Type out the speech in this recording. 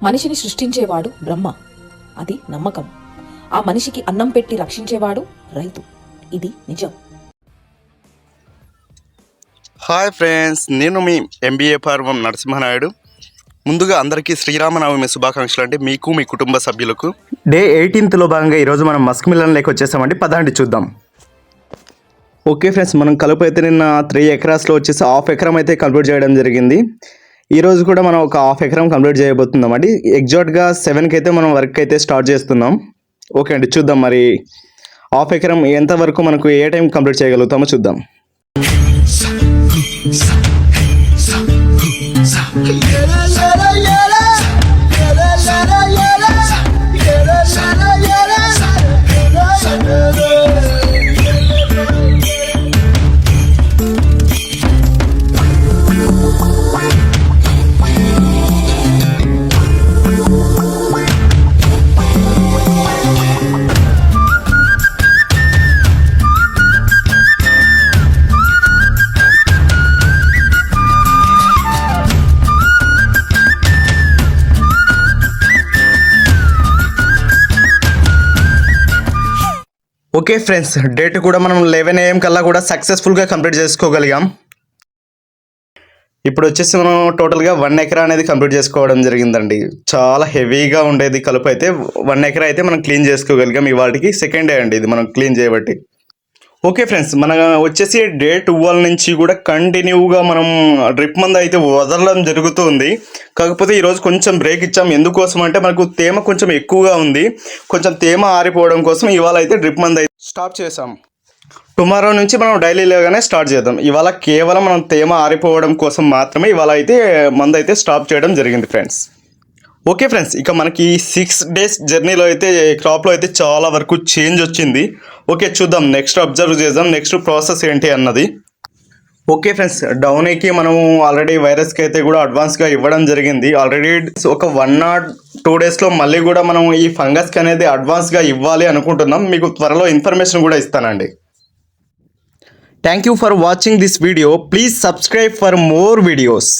మనిషిని సృష్టించేవాడు బ్రహ్మ, అది నమ్మకం. ఆ మనిషికి అన్నం పెట్టి రక్షించేవాడు రైతు, ఇది నిజం. హాయ్ ఫ్రెండ్స్, నేను మీ ఎంబీఏ ఫార్మం నరసింహనాయుడు. ముందుగా అందరికీ శ్రీరామనవమి శుభాకాంక్షలు అండి, మీకు మీ కుటుంబ సభ్యులకు. డే 18లో భాగంగా ఈరోజు మనం మస్క్ మిలన్ లేక వచ్చేసామండి. పదండి చూద్దాం. ఓకే ఫ్రెండ్స్, మనం కలుపు అయితే నిన్న 3 ఎకరాస్లో వచ్చేసి హాఫ్ ఎకరం అయితే కంప్లీట్ చేయడం జరిగింది. ఈరోజు కూడా మనం ఒక హాఫ్ ఎకరం కంప్లీట్ చేయబోతున్నాం అండి. ఎగ్జాక్ట్గా 7కి అయితే మనం వర్క్ అయితే స్టార్ట్ చేస్తున్నాం. ఓకే అండి, చూద్దాం మరి హాఫ్ ఎకరం ఎంతవరకు మనకు ఏ టైం కంప్లీట్ చేయగలుగుతామో చూద్దాం. ఓకే ఫ్రెండ్స్, డేట్ కూడా మనం 11 AM కల్లా కూడా సక్సెస్ఫుల్గా కంప్లీట్ చేసుకోగలిగాం. ఇప్పుడు వచ్చేసి మనం టోటల్గా 1 ఎకరా అనేది కంప్లీట్ చేసుకోవడం జరిగిందండి. చాలా హెవీగా ఉండేది కలుపు అయితే 1 ఎకరా అయితే మనం క్లీన్ చేసుకోగలిగాం. ఇవాటికి సెకండ్ డే అండి ఇది మనం క్లీన్ చేయబట్టి. ఓకే ఫ్రెండ్స్, మన వచ్చేసి డే 12 నుంచి కూడా కంటిన్యూగా మనం డ్రిప్ మందు అయితే వదలడం జరుగుతుంది. కాకపోతే ఈరోజు కొంచెం బ్రేక్ ఇచ్చాం. ఎందుకోసం అంటే మనకు తేమ కొంచెం ఎక్కువగా ఉంది. కొంచెం తేమ ఆరిపోవడం కోసం ఇవాళ అయితే డ్రిప్ మందు అయితే స్టాప్ చేసాం. టుమారో నుంచి మనం డైలీ లేగానే స్టార్ట్ చేద్దాం. ఇవాళ కేవలం మనం తేమ ఆరిపోవడం కోసం మాత్రమే ఇవాళ అయితే మందు అయితే స్టాప్ చేయడం జరిగింది ఫ్రెండ్స్. ఓకే ఫ్రెండ్స్, ఇక మనకి 6 days జర్నీలో అయితే క్రాప్లో అయితే చాలా వరకు చేంజ్ వచ్చింది. ఓకే చూద్దాం, నెక్స్ట్ అబ్జర్వ్ చేద్దాం నెక్స్ట్ ప్రాసెస్ ఏంటి అన్నది. ఓకే ఫ్రెండ్స్, డౌనీకి మనము ఆల్రెడీ వైరస్కి అయితే కూడా అడ్వాన్స్గా ఇవ్వడం జరిగింది. ఆల్రెడీ ఒక 1 or 2 daysలో మళ్ళీ కూడా మనం ఈ ఫంగస్కి అనేది అడ్వాన్స్గా ఇవ్వాలి అనుకుంటున్నాం. మీకు త్వరలో ఇన్ఫర్మేషన్ కూడా ఇస్తానండి. Thank you for watching this video. Please subscribe for more videos.